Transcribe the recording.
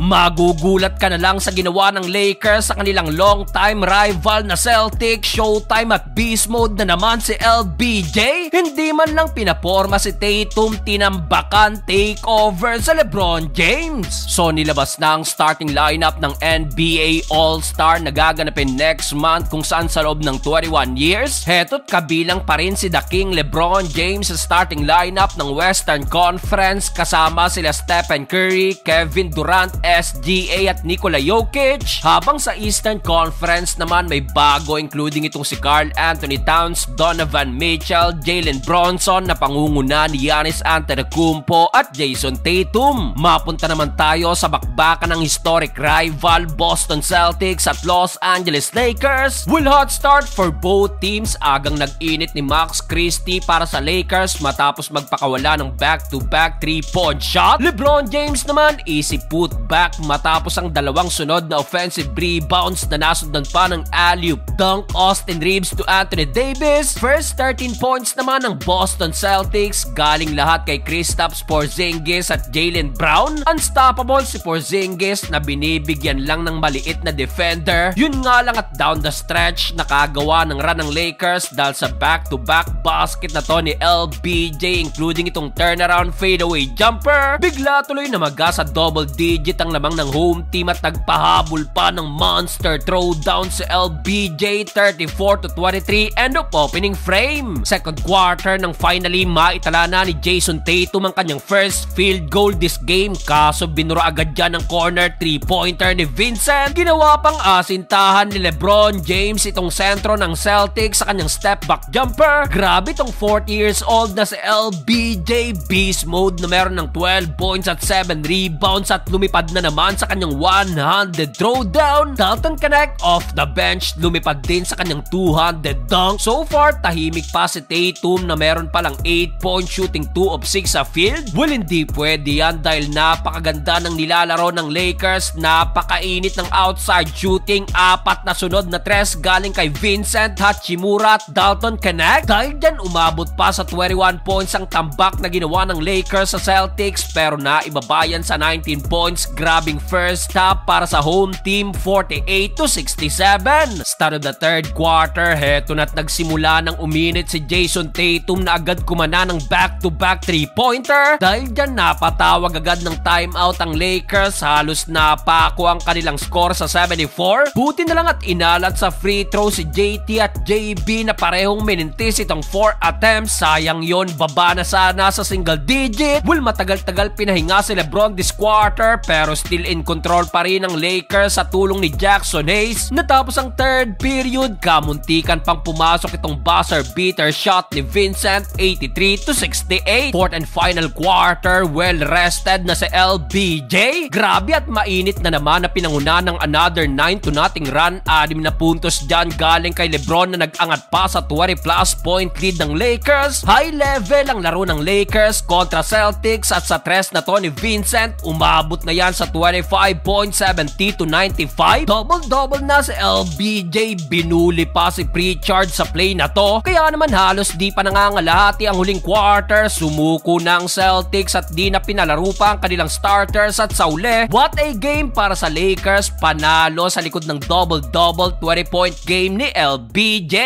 Magugulat ka na lang sa ginawa ng Lakers sa kanilang long-time rival na Celtics. Showtime at beast mode na naman si LBJ. Hindi man lang pinaporma si Tatum, tinambakan takeover sa LeBron James. So nilabas na ang starting lineup ng NBA All-Star na gaganapin next month kung saan sa loob ng 21 years. Heto't kabilang pa rin si The King LeBron James sa starting lineup ng Western Conference kasama sila Stephen Curry, Kevin Durant, SGA at Nikola Jokic. Habang sa Eastern Conference naman may bago including itong si Karl Anthony Towns, Donovan Mitchell, Jalen Bronson na pangunguna ni Giannis Antetokounmpo at Jason Tatum. Mapunta naman tayo sa bakbakan ng historic rival Boston Celtics at Los Angeles Lakers. Will hot start for both teams. Agang nag-init ni Max Christie para sa Lakers matapos magpakawala ng back-to-back 3-point shot. LeBron James naman easy putback matapos ang dalawang sunod na offensive rebounds na nasundan pa ng alley-oop dunk Austin Reeves to Anthony Davis. First 13 points naman ng Boston Celtics galing lahat kay Kristaps Porzingis at Jaylen Brown. Unstoppable si Porzingis na binibigyan lang ng maliit na defender. Yun nga lang at down the stretch nakagawa ng run ng Lakers dahil sa back-to-back basket na to ni LBJ including itong turnaround fadeaway jumper. Bigla tuloy na maga sa double digit ang lamang ng home team at nagpahabol pa ng monster throwdown si LBJ 34-23 end of opening frame. Second quarter nang finally maitala na ni Jason Tatum ang kanyang first field goal this game kaso binura agad dyan ng corner 3-pointer ni Vincent. Ginawa pang asintahan ni LeBron James itong sentro ng Celtics sa kanyang step back jumper. Grabe tong 40 years old na si LBJ, beast mode na meron ng 12 points at 7 rebounds at lumipad na naman sa kanyang one-handed throwdown. Dalton Connect off the bench, lumipad din sa kanyang two-handed dunk. So far, tahimik pa si Tatum na meron palang 8-point shooting 2 of 6 sa field. Well, hindi pwede yan dahil napakaganda ng nilalaro ng Lakers. Napakainit ng outside shooting. 4 na sunod na tres galing kay Vincent, Hachimura at Dalton Connect. Dahil dyan umabot pa sa 21 points ang tambak na ginawa ng Lakers sa Celtics pero naibabayan sa 19 points. Grabbing first half para sa home team 48-67. Start of the third quarter, heto na't nagsimula ng uminit si Jason Tatum na agad kumana ng back-to-back 3-pointer. Dahil dyan napatawag agad ng timeout ang Lakers. Halos napako ang kanilang score sa 74. Buti na lang at inalat sa free throw si JT at JB na parehong minintis itong 4 attempts. Sayang yon, baba na sana sa single digit. Well, matagal-tagal pinahinga si LeBron this quarter pero still in control pa rin ang Lakers sa tulong ni Jackson Hayes. Natapos ang third period, kamuntikan pang pumasok itong buzzer beater shot ni Vincent 83-68. Fourth and final quarter, well rested na si LBJ. Grabe at mainit na naman na pinanguna ng another 9-0 run. 6 na puntos dyan galing kay LeBron na nag-angat pa sa 20+ point lead ng Lakers. High level ang laro ng Lakers kontra Celtics at sa tres na to ni Vincent umabot na yan sa 25.70-95. Double-double na si LBJ. Binuli pa si Pritchard sa play na to. Kaya naman halos di pa nangangalahati ang huling quarter. Sumuko na ang Celtics at di na pinalaro pa ang kanilang starters at sa uli. What a game para sa Lakers. Panalo sa likod ng double-double 20-point game ni LBJ.